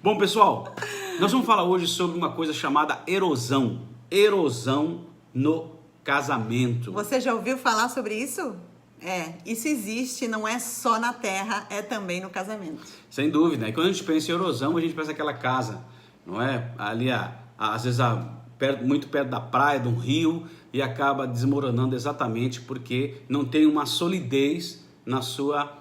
Bom, pessoal, nós vamos falar hoje sobre uma coisa chamada erosão. Erosão no casamento. Você já ouviu falar sobre isso? Isso existe, não é só na terra, é também no casamento. Sem dúvida. E quando a gente pensa em erosão, a gente pensa aquela casa, não é? Ali, às vezes, muito perto da praia, de um rio, e acaba desmoronando exatamente porque não tem uma solidez na sua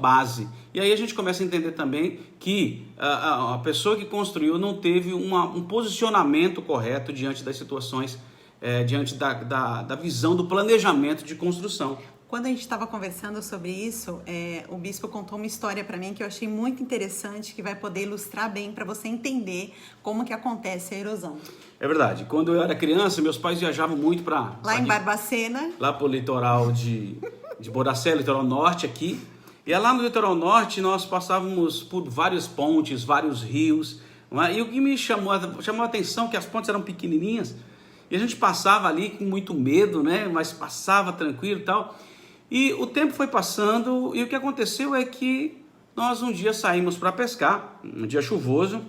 base. E aí a gente começa a entender também que a pessoa que construiu não teve um posicionamento correto diante das situações, diante da visão do planejamento de construção. Quando a gente estava conversando sobre isso, o bispo contou uma história para mim que eu achei muito interessante, que vai poder ilustrar bem para você entender como que acontece a erosão. É verdade. Quando eu era criança, meus pais viajavam muito para... Lá em Barbacena. Lá para o litoral de Boracé, litoral norte aqui. E lá no litoral norte nós passávamos por várias pontes, vários rios. Não é? E o que me chamou a atenção é que as pontes eram pequenininhas. E a gente passava ali com muito medo, né? Mas passava tranquilo e tal. E o tempo foi passando e o que aconteceu é que nós um dia saímos para pescar, um dia chuvoso,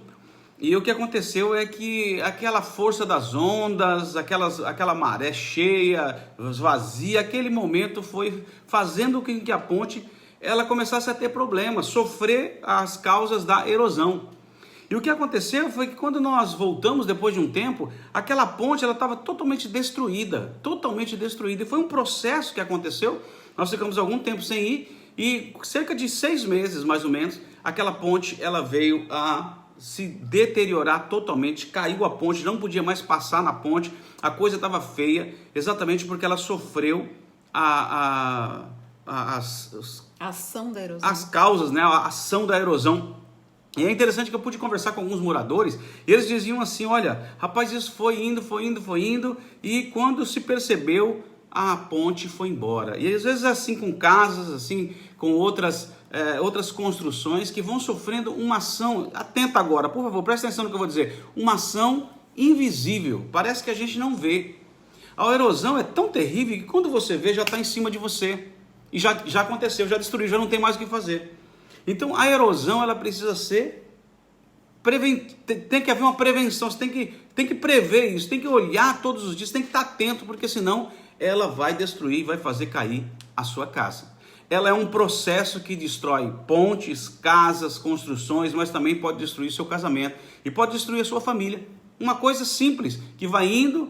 e o que aconteceu é que aquela força das ondas, aquela maré cheia, vazia, aquele momento foi fazendo com que a ponte ela começasse a ter problemas, sofrer as causas da erosão. E o que aconteceu foi que quando nós voltamos depois de um tempo, aquela ponte ela estava totalmente destruída. E foi um processo que aconteceu. Nós ficamos algum tempo sem ir e cerca de 6 meses, mais ou menos, aquela ponte ela veio a se deteriorar totalmente, caiu a ponte, não podia mais passar na ponte, a coisa estava feia, exatamente porque ela sofreu a ação da erosão. As causas, né, a ação da erosão. E é interessante que eu pude conversar com alguns moradores e eles diziam assim, olha, rapaz, isso foi indo e quando se percebeu, a ponte foi embora. E às vezes assim com casas, assim com outras construções que vão sofrendo uma ação, atenta agora, por favor, presta atenção no que eu vou dizer, uma ação invisível, parece que a gente não vê. A erosão é tão terrível que quando você vê já está em cima de você. E já aconteceu, já destruiu, já não tem mais o que fazer. Então a erosão ela precisa ser tem que haver uma prevenção, você tem que prever isso, tem que olhar todos os dias, tem que estar atento, porque senão ela vai destruir, vai fazer cair a sua casa. Ela é um processo que destrói pontes, casas, construções, mas também pode destruir seu casamento e pode destruir a sua família. Uma coisa simples, que vai indo,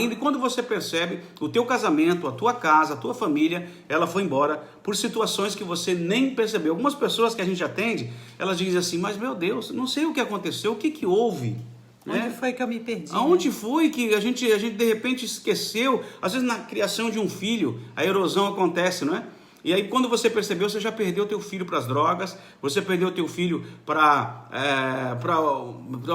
e quando você percebe, o teu casamento, a tua casa, a tua família, ela foi embora por situações que você nem percebeu. Algumas pessoas que a gente atende, elas dizem assim, mas meu Deus, não sei o que aconteceu, o que houve? Onde foi que eu me perdi? Aonde foi que a gente de repente esqueceu? Às vezes na criação de um filho, a erosão acontece, não é? E aí quando você percebeu, você já perdeu teu filho para as drogas, você perdeu teu filho para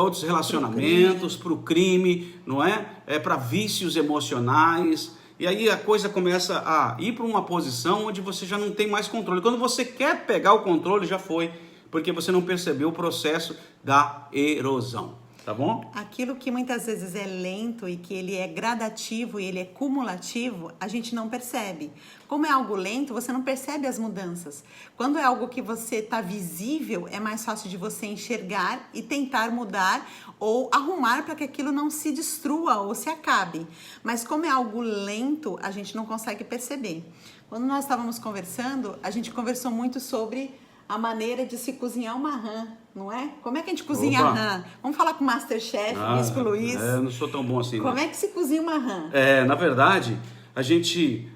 outros relacionamentos, para o crime, não é? Para vícios emocionais. E aí a coisa começa a ir para uma posição onde você já não tem mais controle. Quando você quer pegar o controle, já foi, porque você não percebeu o processo da erosão. Tá bom? Aquilo que muitas vezes é lento e que ele é gradativo e ele é cumulativo, a gente não percebe. Como é algo lento, você não percebe as mudanças. Quando é algo que você está visível, é mais fácil de você enxergar e tentar mudar ou arrumar para que aquilo não se destrua ou se acabe. Mas como é algo lento, a gente não consegue perceber. Quando nós estávamos conversando, a gente conversou muito sobre a maneira de se cozinhar uma rã, não é? Como é que a gente cozinha a rã? Vamos falar com o Masterchef, Bispo Luiz. Eu não sou tão bom assim. Como é que se cozinha uma rã? Na verdade, a gente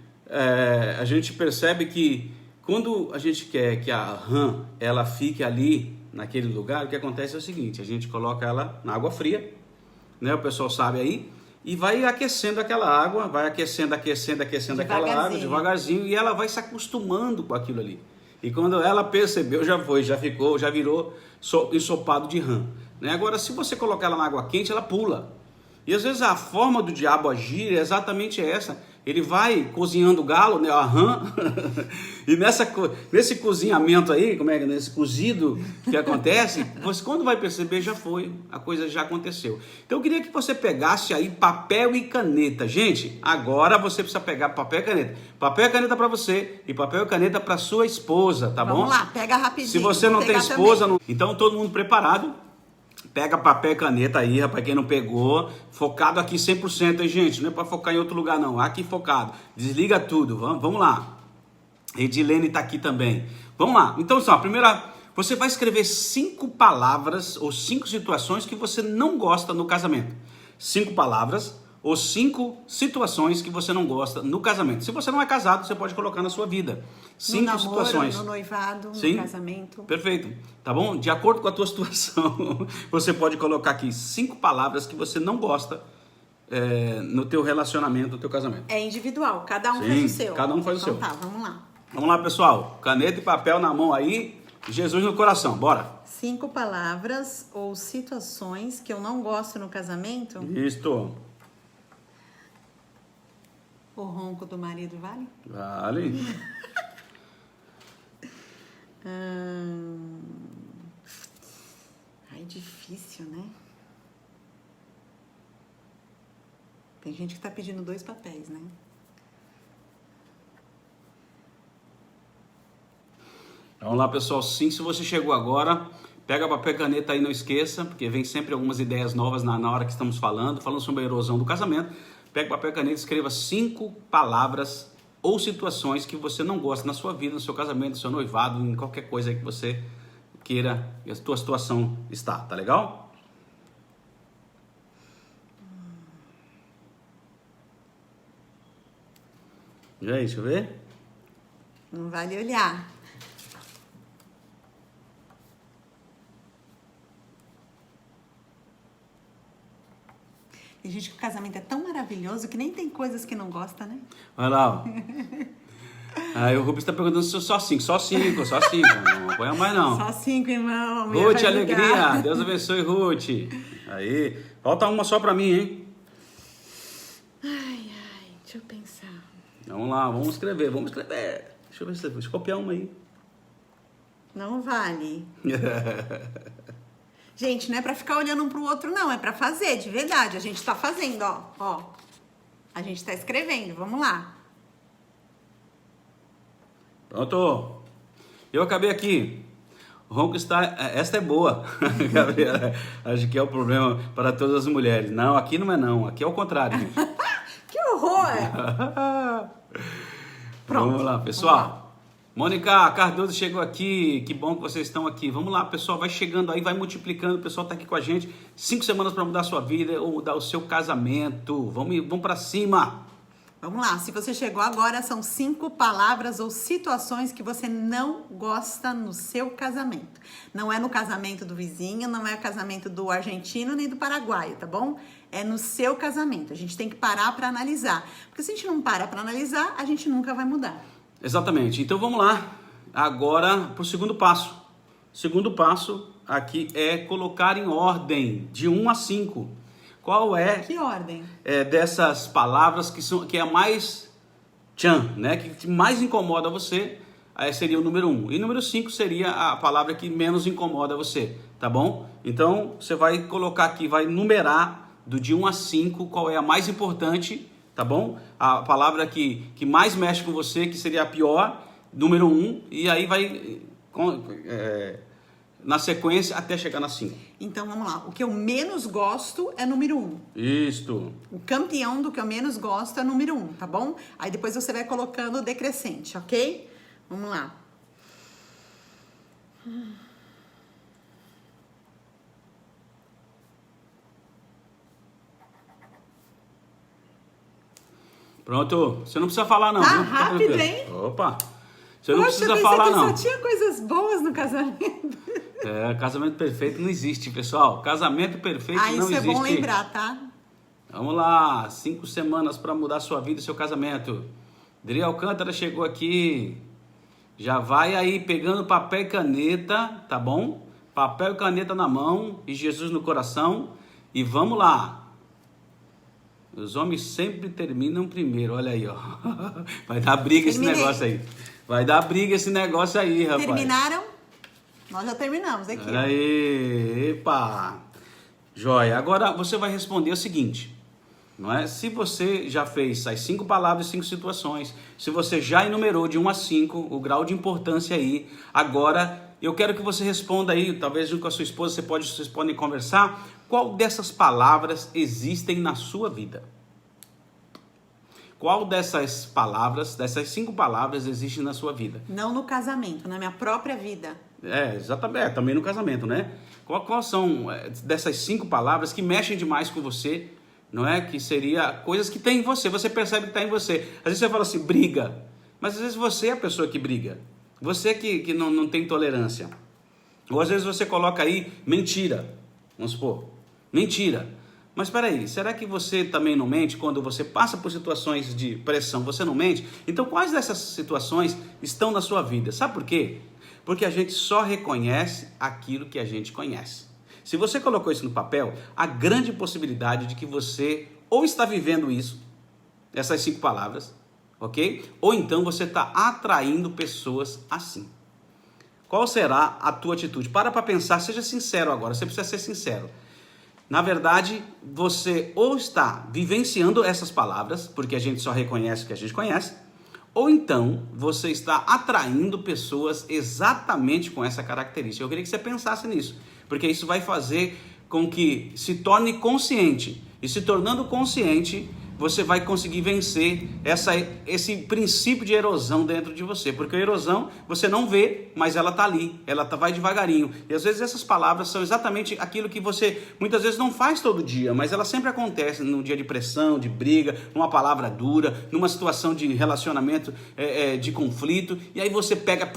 percebe que quando a gente quer que a rã ela fique ali naquele lugar, o que acontece é o seguinte, a gente coloca ela na água fria, né? O pessoal sabe aí, e vai aquecendo aquela água, vai aquecendo aquela água devagarzinho, e ela vai se acostumando com aquilo ali. E quando ela percebeu, já virou ensopado de rã. Né? Agora, se você colocar ela na água quente, ela pula. E às vezes a forma do diabo agir é exatamente essa. ele vai cozinhando o galo, né, a rã, e nesse cozinhamento aí, como é que nesse cozido que acontece, você quando vai perceber já foi, a coisa já aconteceu. Então eu queria que você pegasse aí papel e caneta. Gente, agora você precisa pegar papel e caneta. Papel e caneta para você e papel e caneta para sua esposa, tá bom? Vamos lá, pega rapidinho. Se você não tem esposa, então todo mundo preparado. Pega papel e caneta aí, rapaz, quem não pegou, focado aqui 100%, hein, gente? Não é para focar em outro lugar, não. Aqui focado. Desliga tudo. Vamos lá. Edilene tá aqui também. Vamos lá. Então, só, primeira, você vai escrever 5 palavras ou 5 situações que você não gosta no casamento. 5 palavras ou 5 situações que você não gosta no casamento. Se você não é casado, você pode colocar na sua vida. 5 namoro, situações. No noivado, sim, no casamento. Perfeito. Tá bom? De acordo com a tua situação, você pode colocar aqui 5 palavras que você não gosta no teu relacionamento, no teu casamento. É individual, cada um sim, faz o seu. Cada um faz o seu. Então tá, vamos lá. Vamos lá, pessoal. Caneta e papel na mão aí. Jesus no coração. Bora. 5 palavras ou situações que eu não gosto no casamento. Isto. O ronco do marido vale? Vale. Ai, difícil, né? Tem gente que tá pedindo 2 papéis, né? Vamos lá, pessoal. Sim, se você chegou agora, pega papel e caneta aí, não esqueça, porque vem sempre algumas ideias novas na hora que estamos falando sobre a erosão do casamento. Pega papel e caneta e escreva 5 palavras ou situações que você não gosta na sua vida, no seu casamento, no seu noivado, em qualquer coisa que você queira e a tua situação está. Tá legal? E aí, deixa eu ver. Não vale olhar. Tem gente que o casamento é tão maravilhoso que nem tem coisas que não gosta, né? Olha lá, ó. Aí o Rubens está perguntando se só 5. Só 5. Não apanha mais não. Só 5, irmão. Ruth, alegria. Deus abençoe, Ruth. Aí. Falta uma só para mim, hein? Ai, deixa eu pensar. Vamos lá, vamos escrever. Deixa eu ver se deixa eu copiar uma aí. Não vale. Gente, não é pra ficar olhando um pro outro, não. É pra fazer, de verdade. A gente tá fazendo, ó. A gente tá escrevendo. Vamos lá. Pronto. Eu acabei aqui. O ronco está... Esta é boa. Gabriela, acho que é o problema para todas as mulheres. Não, aqui não é não. Aqui é o contrário, gente. Que horror! Pronto. Vamos lá, pessoal. Vamos lá. Mônica Cardoso chegou aqui, que bom que vocês estão aqui. Vamos lá, pessoal, vai chegando aí, vai multiplicando, o pessoal está aqui com a gente. 5 semanas para mudar a sua vida ou mudar o seu casamento. Vamos para cima. Vamos lá, se você chegou agora, são 5 palavras ou situações que você não gosta no seu casamento. Não é no casamento do vizinho, não é no casamento do argentino nem do paraguaio, tá bom? É no seu casamento. A gente tem que parar para analisar. Porque se a gente não para para analisar, a gente nunca vai mudar. Exatamente. Então vamos lá, agora para o segundo passo. O segundo passo aqui é colocar em ordem, de 1 a 5. Qual é? Que ordem? Dessas palavras que é a mais tchan, né? Que mais incomoda você, seria o número 1. E número 5 seria a palavra que menos incomoda você, tá bom? Então você vai colocar aqui, vai numerar de 1 a 5 qual é a mais importante, tá bom? A palavra que mais mexe com você, que seria a pior, número 1, e aí vai na sequência até chegar na 5. Então vamos lá, o que eu menos gosto é número 1. Isto. O campeão do que eu menos gosto é número 1, tá bom? Aí depois você vai colocando o decrescente, ok? Vamos lá. Pronto, você não precisa falar não. Tá viu? rápido, hein? Opa, você não Poxa, precisa falar que não. só tinha coisas boas no casamento. Casamento perfeito não existe, pessoal. Casamento perfeito não existe. Isso é bom lembrar, tá? Vamos lá, 5 semanas para mudar sua vida e seu casamento. Dri Alcântara chegou aqui. Já vai aí pegando papel e caneta, tá bom? Papel e caneta na mão e Jesus no coração. E vamos lá. Os homens sempre terminam primeiro, olha aí, ó. Vai dar briga esse negócio aí. Vai dar briga esse negócio aí, rapaz. Terminaram? Nós já terminamos aqui. Olha aí, epa. Joia. Agora você vai responder o seguinte, não é? Se você já fez as 5 palavras, 5 situações, se você já enumerou de 1 a 5 o grau de importância aí, agora eu quero que você responda aí, talvez junto com a sua esposa, vocês podem conversar, qual dessas palavras existem na sua vida? Qual dessas palavras, dessas 5 palavras existem na sua vida? Não no casamento, na minha própria vida. Exatamente, também no casamento, né? Qual são dessas 5 palavras que mexem demais com você, não é? Que seria coisas que tem em você, você percebe que está em você. Às vezes você fala assim, briga, mas às vezes você é a pessoa que briga. Você que não tem tolerância. Ou às vezes você coloca aí mentira, vamos supor, mentira. Mas espera aí, será que você também não mente quando você passa por situações de pressão? Você não mente? Então quais dessas situações estão na sua vida? Sabe por quê? Porque a gente só reconhece aquilo que a gente conhece. Se você colocou isso no papel, há grande possibilidade de que você ou está vivendo isso, essas 5 palavras, ok? Ou então você está atraindo pessoas assim. Qual será a tua atitude? Para pensar, seja sincero agora, você precisa ser sincero. Na verdade, você ou está vivenciando essas palavras, porque a gente só reconhece o que a gente conhece, ou então você está atraindo pessoas exatamente com essa característica. Eu queria que você pensasse nisso, porque isso vai fazer com que se torne consciente. E se tornando consciente, você vai conseguir vencer esse princípio de erosão dentro de você. Porque a erosão você não vê, mas ela está ali, vai devagarinho. E às vezes essas palavras são exatamente aquilo que você muitas vezes não faz todo dia, mas ela sempre acontece num dia de pressão, de briga, numa palavra dura, numa situação de relacionamento, de conflito. E aí você pega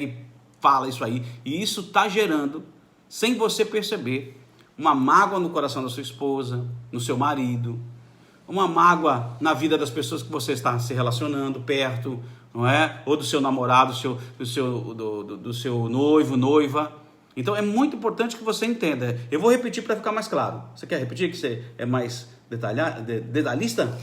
e fala isso aí. E isso está gerando, sem você perceber, uma mágoa no coração da sua esposa, no seu marido, uma mágoa na vida das pessoas que você está se relacionando perto, não é? Ou do seu namorado, do seu noivo, noiva. Então é muito importante que você entenda. Eu vou repetir para ficar mais claro. Você quer repetir que você é mais detalhista?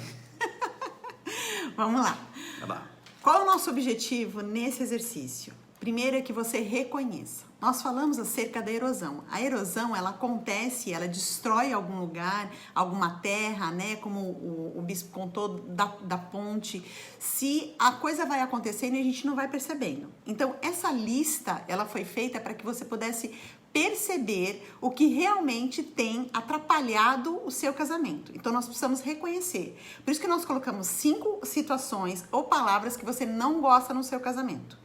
Vamos lá. Vai lá. Qual é o nosso objetivo nesse exercício? Primeiro é que você reconheça. Nós falamos acerca da erosão. A erosão, ela acontece, ela destrói algum lugar, alguma terra, né? Como o bispo contou da ponte. Se a coisa vai acontecendo e a gente não vai percebendo. Então, essa lista, ela foi feita para que você pudesse perceber o que realmente tem atrapalhado o seu casamento. Então, nós precisamos reconhecer. Por isso que nós colocamos 5 situações ou palavras que você não gosta no seu casamento.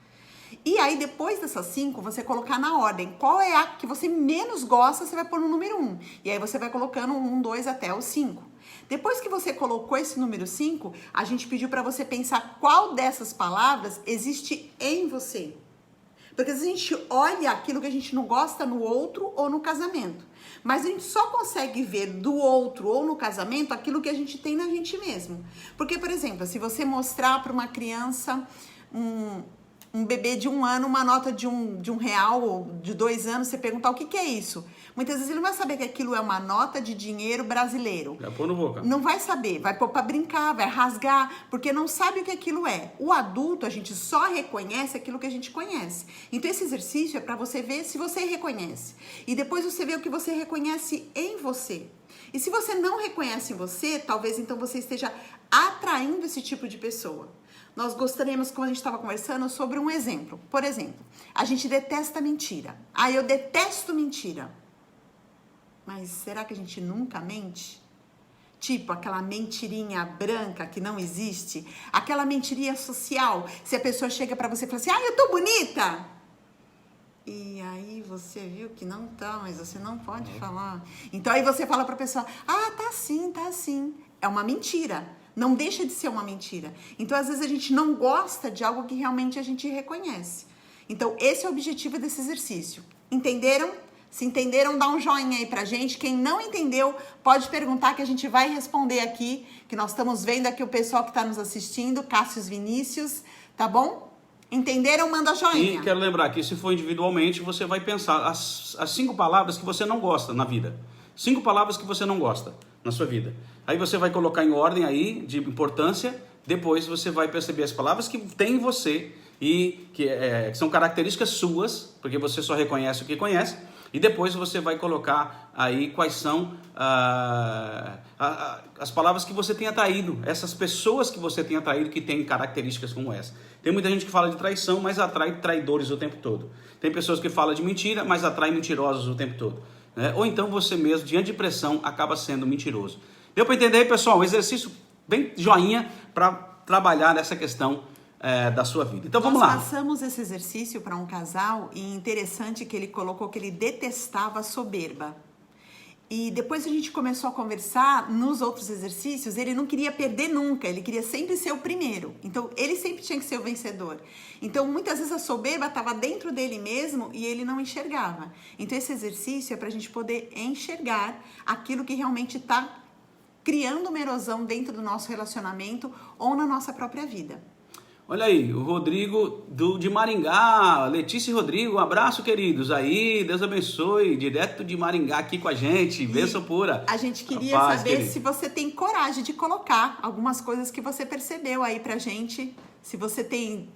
E aí, depois dessas 5, você colocar na ordem. Qual é a que você menos gosta, você vai pôr no número 1. E aí, você vai colocando 1, 2 até o 5. Depois que você colocou esse número 5, a gente pediu para você pensar qual dessas palavras existe em você. Porque às vezes a gente olha aquilo que a gente não gosta no outro ou no casamento. Mas a gente só consegue ver do outro ou no casamento aquilo que a gente tem na gente mesmo. Porque, por exemplo, se você mostrar para uma criança um bebê de 1 ano, uma nota de um real ou de 2 anos, você perguntar o que é isso. Muitas vezes ele não vai saber que aquilo é uma nota de dinheiro brasileiro. Já pôr no boca. Não vai saber, vai pôr para brincar, vai rasgar, porque não sabe o que aquilo é. O adulto, a gente só reconhece aquilo que a gente conhece. Então esse exercício é para você ver se você reconhece. E depois você vê o que você reconhece em você. E se você não reconhece em você, talvez então você esteja atraindo esse tipo de pessoa. Nós gostaríamos, como a gente estava conversando, sobre um exemplo. Por exemplo, a gente detesta mentira. Ah, eu detesto mentira. Mas será que a gente nunca mente? Tipo aquela mentirinha branca que não existe. Aquela mentirinha social. Se a pessoa chega pra você e fala assim, eu tô bonita. E aí você viu que não tá, mas você não pode falar. Então aí você fala pra pessoa, tá sim, tá sim. É uma mentira. Não deixa de ser uma mentira. Então, às vezes, a gente não gosta de algo que realmente a gente reconhece. Então, esse é o objetivo desse exercício. Entenderam? Se entenderam, dá um joinha aí pra gente. Quem não entendeu, pode perguntar que a gente vai responder aqui, que nós estamos vendo aqui o pessoal que está nos assistindo, Cássius Vinícius, tá bom? Entenderam? Manda joinha. E quero lembrar que se for individualmente, você vai pensar as 5 palavras que você não gosta na vida. 5 palavras que você não gosta. na sua vida. Aí você vai colocar em ordem aí de importância, depois você vai perceber as palavras que tem em você e que são características suas, porque você só reconhece o que conhece, e depois você vai colocar aí quais são as palavras que você tem atraído, essas pessoas que você tem atraído que têm características como essa. Tem muita gente que fala de traição, mas atrai traidores o tempo todo. Tem pessoas que falam de mentira, mas atrai mentirosos o tempo todo. Né? Ou então você mesmo, diante de pressão, acaba sendo mentiroso. Deu para entender aí, pessoal? Um exercício bem joinha para trabalhar nessa questão da sua vida. Então vamos lá. Nós passamos esse exercício para um casal e interessante que ele colocou que ele detestava a soberba. E depois a gente começou a conversar nos outros exercícios, ele não queria perder nunca, ele queria sempre ser o primeiro. Então ele sempre tinha que ser o vencedor. Então muitas vezes a soberba estava dentro dele mesmo e ele não enxergava. Então esse exercício é para a gente poder enxergar aquilo que realmente está criando uma erosão dentro do nosso relacionamento ou na nossa própria vida. Olha aí, o Rodrigo de Maringá, Letícia e Rodrigo, um abraço, queridos. Aí, Deus abençoe, direto de Maringá aqui com a gente, bênção pura. A gente queria saber se você tem coragem de colocar algumas coisas que você percebeu aí pra gente, se você tem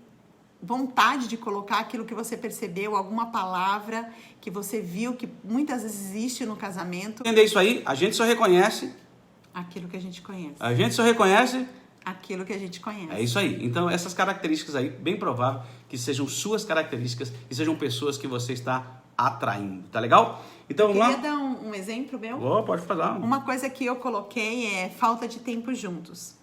vontade de colocar aquilo que você percebeu, alguma palavra que você viu que muitas vezes existe no casamento. Entender isso aí? A gente só reconhece aquilo que a gente conhece. A gente só reconhece aquilo que a gente conhece. É isso aí. Então, essas características aí, bem provável que sejam suas características e sejam pessoas que você está atraindo. Tá legal? Então, vamos lá. Queria dar um exemplo meu? Pode falar. Uma coisa que eu coloquei é falta de tempo juntos.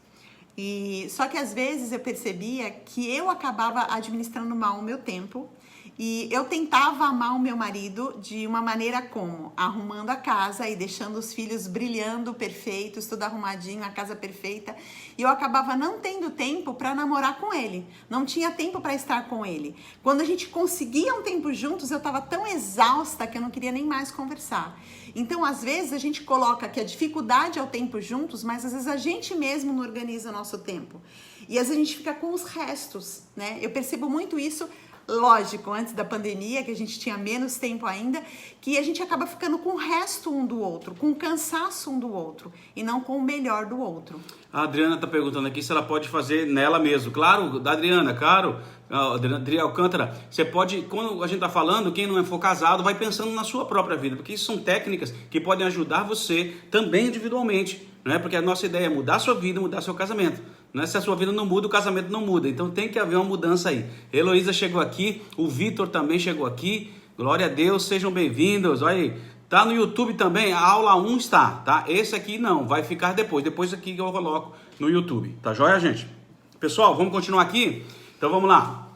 Só que às vezes eu percebia que eu acabava administrando mal o meu tempo e eu tentava amar o meu marido de uma maneira como? Arrumando a casa e deixando os filhos brilhando, perfeitos, tudo arrumadinho, a casa perfeita. E eu acabava não tendo tempo para namorar com ele. Não tinha tempo para estar com ele. Quando a gente conseguia um tempo juntos, eu estava tão exausta que eu não queria nem mais conversar. Então, às vezes, a gente coloca que a dificuldade é o tempo juntos, mas às vezes a gente mesmo não organiza o nosso tempo. E às vezes a gente fica com os restos, né? Eu percebo muito isso. Lógico, antes da pandemia, que a gente tinha menos tempo ainda, que a gente acaba ficando com o resto um do outro, com o cansaço um do outro, e não com o melhor do outro. A Adriana está perguntando aqui se ela pode fazer nela mesmo. Claro, da Adriana, claro. Adriana Alcântara, você pode, quando a gente está falando, quem não for casado, vai pensando na sua própria vida, porque isso são técnicas que podem ajudar você também individualmente, né? Porque a nossa ideia é mudar a sua vida, mudar seu casamento. Não é se a sua vida não muda, o casamento não muda. Então tem que haver uma mudança aí. Heloísa chegou aqui, o Vitor também chegou aqui. Glória a Deus, sejam bem-vindos. Olha aí, tá no YouTube também, a aula 1 está, tá? Esse aqui não, vai ficar depois aqui que eu coloco no YouTube. Tá joia, gente? Pessoal, vamos continuar aqui? Então vamos lá.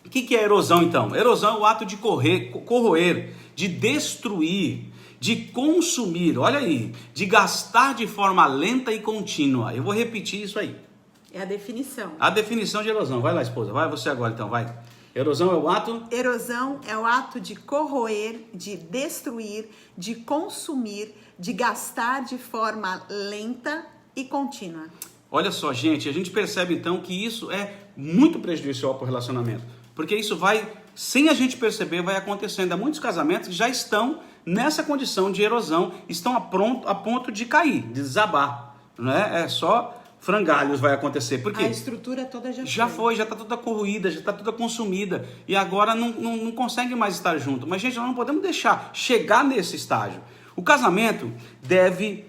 O que é erosão então? Erosão é o ato de corroer, de destruir, de consumir, olha aí, de gastar de forma lenta e contínua. Eu vou repetir isso aí. É a definição. A definição de erosão. Vai lá, esposa. Vai você agora, então. Vai. Erosão é o ato? Erosão é o ato de corroer, de destruir, de consumir, de gastar de forma lenta e contínua. Olha só, gente. A gente percebe, então, que isso é muito prejudicial para o relacionamento. Porque isso vai, sem a gente perceber, vai acontecendo. Há muitos casamentos que já estão nessa condição de erosão, estão a ponto de cair, de desabar. Não é? É só... frangalhos vai acontecer, porque a estrutura toda já está toda corroída, já está toda consumida e agora não consegue mais estar junto. Mas gente, nós não podemos deixar chegar nesse estágio. O casamento deve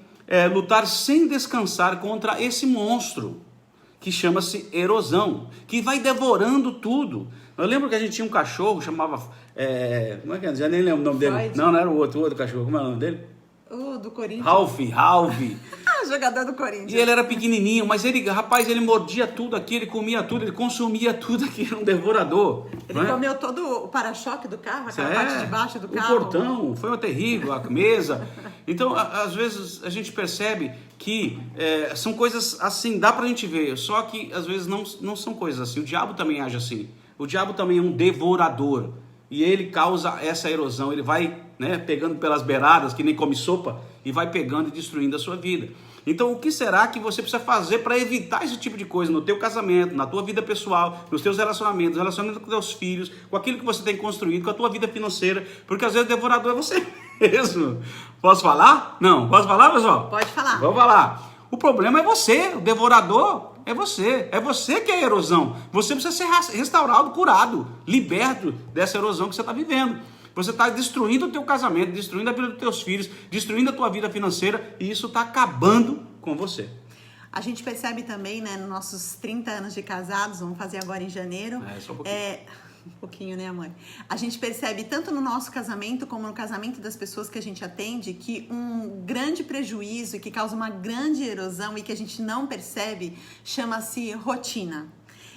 lutar sem descansar contra esse monstro que chama-se erosão, que vai devorando tudo. Eu lembro que a gente tinha um cachorro, chamava como é que é? Já nem lembro o nome dele. Não era o outro cachorro. Como é o nome dele? Do Corinthians. Ralph. Jogador do Corinthians. E ele era pequenininho, mas ele mordia tudo aqui, ele comia tudo, ele consumia tudo aqui, era um devorador. Ele comeu todo o para-choque do carro, aquela parte de baixo do carro. O portão, foi uma terrível, a mesa. Então, às vezes, a gente percebe que são coisas assim, dá pra gente ver, só que às vezes não são coisas assim. O diabo também age assim. O diabo também é um devorador. E ele causa essa erosão, ele vai pegando pelas beiradas, que nem come sopa, e vai pegando e destruindo a sua vida. Então, o que será que você precisa fazer para evitar esse tipo de coisa no teu casamento, na tua vida pessoal, nos teus relacionamentos, relacionamento com teus filhos, com aquilo que você tem construído, com a tua vida financeira? Porque às vezes o devorador é você. mesmo. Posso falar? Não. Posso falar, pessoal? Pode falar. Vamos falar. O problema é você, o devorador é você. É você que é a erosão. Você precisa ser restaurado, curado, liberto dessa erosão que você está vivendo. Você está destruindo o teu casamento, destruindo a vida dos teus filhos, destruindo a tua vida financeira e isso está acabando com você. A gente percebe também, né, nos nossos 30 anos de casados, vamos fazer agora em janeiro. Só um pouquinho. Um pouquinho, né, mãe? A gente percebe tanto no nosso casamento como no casamento das pessoas que a gente atende que um grande prejuízo e que causa uma grande erosão e que a gente não percebe chama-se rotina.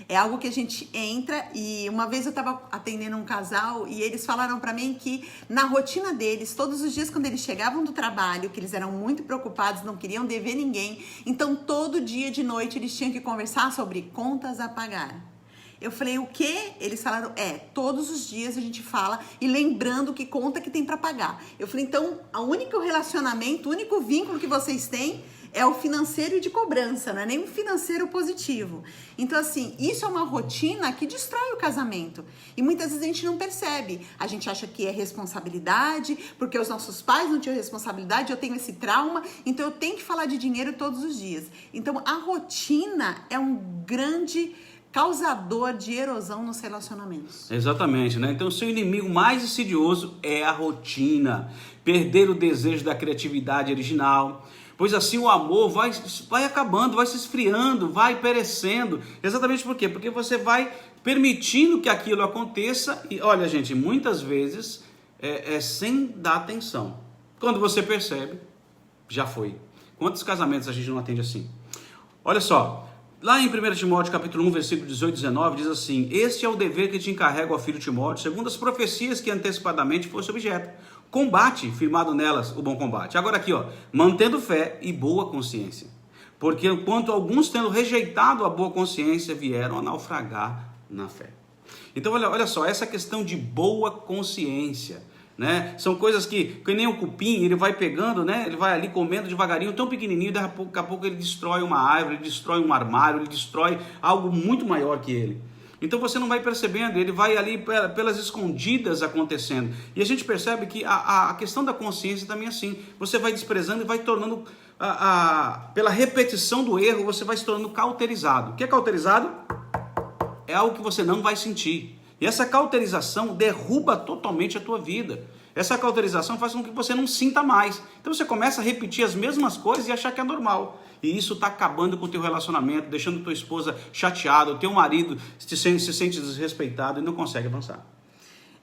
É algo que a gente entra e uma vez eu estava atendendo um casal e eles falaram para mim que na rotina deles, todos os dias quando eles chegavam do trabalho, que eles eram muito preocupados, não queriam dever ninguém, então todo dia de noite eles tinham que conversar sobre contas a pagar. Eu falei, o quê? Eles falaram, todos os dias a gente fala e lembrando que conta que tem para pagar. Eu falei, então, o único relacionamento, o único vínculo que vocês têm é o financeiro e de cobrança, não é nem um financeiro positivo. Então, assim, isso é uma rotina que destrói o casamento. E muitas vezes a gente não percebe. A gente acha que é responsabilidade, porque os nossos pais não tinham responsabilidade, eu tenho esse trauma, então eu tenho que falar de dinheiro todos os dias. Então, a rotina é um grande causador de erosão nos relacionamentos. Exatamente, né? Então o seu inimigo mais insidioso é a rotina, perder o desejo da criatividade original, pois assim o amor vai acabando, vai se esfriando, vai perecendo. Exatamente por quê? Porque você vai permitindo que aquilo aconteça e, olha gente, muitas vezes sem dar atenção. Quando você percebe, já foi. Quantos casamentos a gente não atende assim? Olha só, lá em 1 Timóteo capítulo 1, versículo 18 e 19, diz assim: este é o dever que te encarrego, ó filho Timóteo, segundo as profecias que antecipadamente fosse objeto. Combate, firmado nelas, o bom combate. Agora aqui, mantendo fé e boa consciência. Porque enquanto alguns tendo rejeitado a boa consciência, vieram a naufragar na fé. Então olha só, essa questão de boa consciência, né? São coisas que nem o cupim, ele vai pegando, né? Ele vai ali comendo devagarinho, tão pequenininho, daqui a pouco ele destrói uma árvore, ele destrói um armário, ele destrói algo muito maior que ele. Então você não vai percebendo, ele vai ali pelas escondidas acontecendo. E a gente percebe que a questão da consciência também é assim. Você vai desprezando e vai tornando, pela repetição do erro, você vai se tornando cauterizado. O que é cauterizado? É algo que você não vai sentir. E essa cauterização derruba totalmente a tua vida. Essa cauterização faz com que você não sinta mais. Então você começa a repetir as mesmas coisas e achar que é normal. E isso está acabando com o teu relacionamento, deixando tua esposa chateada, o teu marido se sente desrespeitado e não consegue avançar.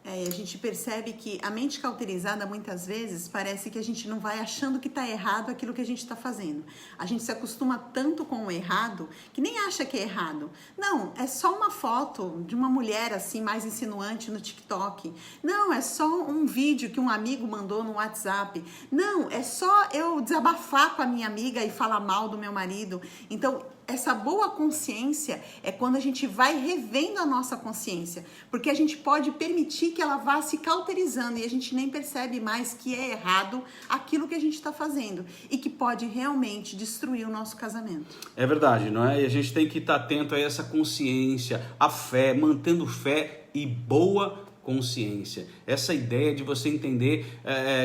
E a gente percebe que a mente cauterizada, muitas vezes, parece que a gente não vai achando que está errado aquilo que a gente está fazendo. A gente se acostuma tanto com o errado, que nem acha que é errado. Não, é só uma foto de uma mulher assim, mais insinuante no TikTok. Não, é só um vídeo que um amigo mandou no WhatsApp. Não, é só eu desabafar com a minha amiga e falar mal do meu marido. Então, essa boa consciência é quando a gente vai revendo a nossa consciência, porque a gente pode permitir que ela vá se cauterizando e a gente nem percebe mais que é errado aquilo que a gente está fazendo e que pode realmente destruir o nosso casamento. É verdade, não é? E a gente tem que estar atento a essa consciência, a fé, mantendo fé e boa consciência. Essa ideia de você entender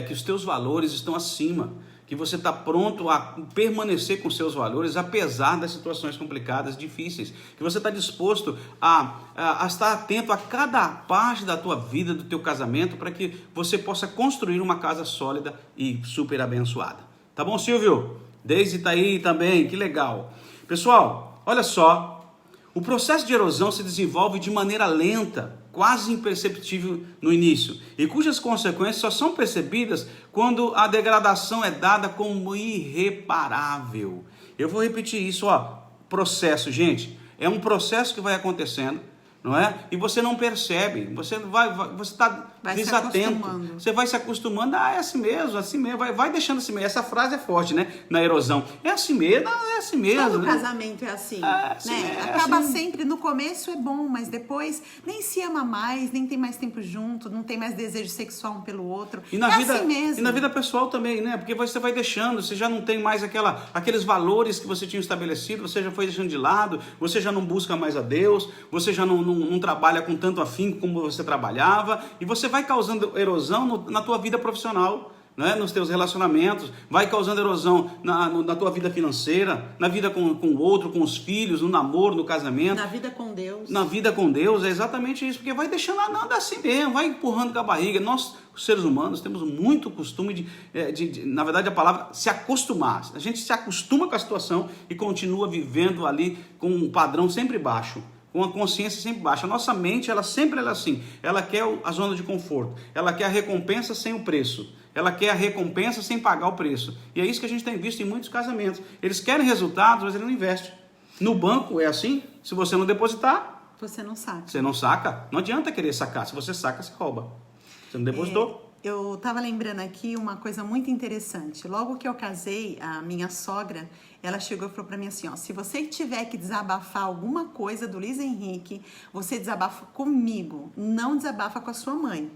que os teus valores estão acima, que você está pronto a permanecer com seus valores, apesar das situações complicadas, difíceis, que você está disposto a estar atento a cada parte da tua vida, do teu casamento, para que você possa construir uma casa sólida e super abençoada. Tá bom, Silvio? Deise está aí também, que legal. Pessoal, olha só, o processo de erosão se desenvolve de maneira lenta, quase imperceptível no início, e cujas consequências só são percebidas quando a degradação é dada como irreparável. Eu vou repetir isso, processo, gente, é um processo que vai acontecendo, não é? E você não percebe, você está desatento, você vai se acostumando, é assim mesmo, vai deixando assim mesmo. Essa frase é forte, né? Na erosão, é assim mesmo, é assim mesmo. Todo casamento é assim, né? Acaba assim. Sempre, no começo é bom, mas depois nem se ama mais, nem tem mais tempo junto, não tem mais desejo sexual um pelo outro. E na vida, assim mesmo. E na vida pessoal também, né? Porque você vai deixando, você já não tem mais aqueles valores que você tinha estabelecido, você já foi deixando de lado, você já não busca mais a Deus, você já não trabalha com tanto afinco como você trabalhava, e você vai causando erosão na tua vida profissional, né, nos teus relacionamentos, vai causando erosão na tua vida financeira, na vida com o outro, com os filhos, no namoro, no casamento. Na vida com Deus. Na vida com Deus, é exatamente isso, porque vai deixando nada assim mesmo, vai empurrando com a barriga. Nós, os seres humanos, temos muito costume na verdade, a palavra se acostumar. A gente se acostuma com a situação e continua vivendo ali com um padrão sempre baixo, com a consciência sempre baixa. A nossa mente, ela sempre é assim, ela quer a zona de conforto, ela quer a recompensa sem o preço, ela quer a recompensa sem pagar o preço. E é isso que a gente tem visto em muitos casamentos. Eles querem resultados, mas eles não investem. No banco é assim, se você não depositar, você não saca. Você não saca? Não adianta querer sacar, se você saca, você rouba. Você não depositou. Eu estava lembrando aqui uma coisa muito interessante. Logo que eu casei, a minha sogra, ela chegou e falou para mim assim, ó, se você tiver que desabafar alguma coisa do Luiz Henrique, você desabafa comigo, não desabafa com a sua mãe.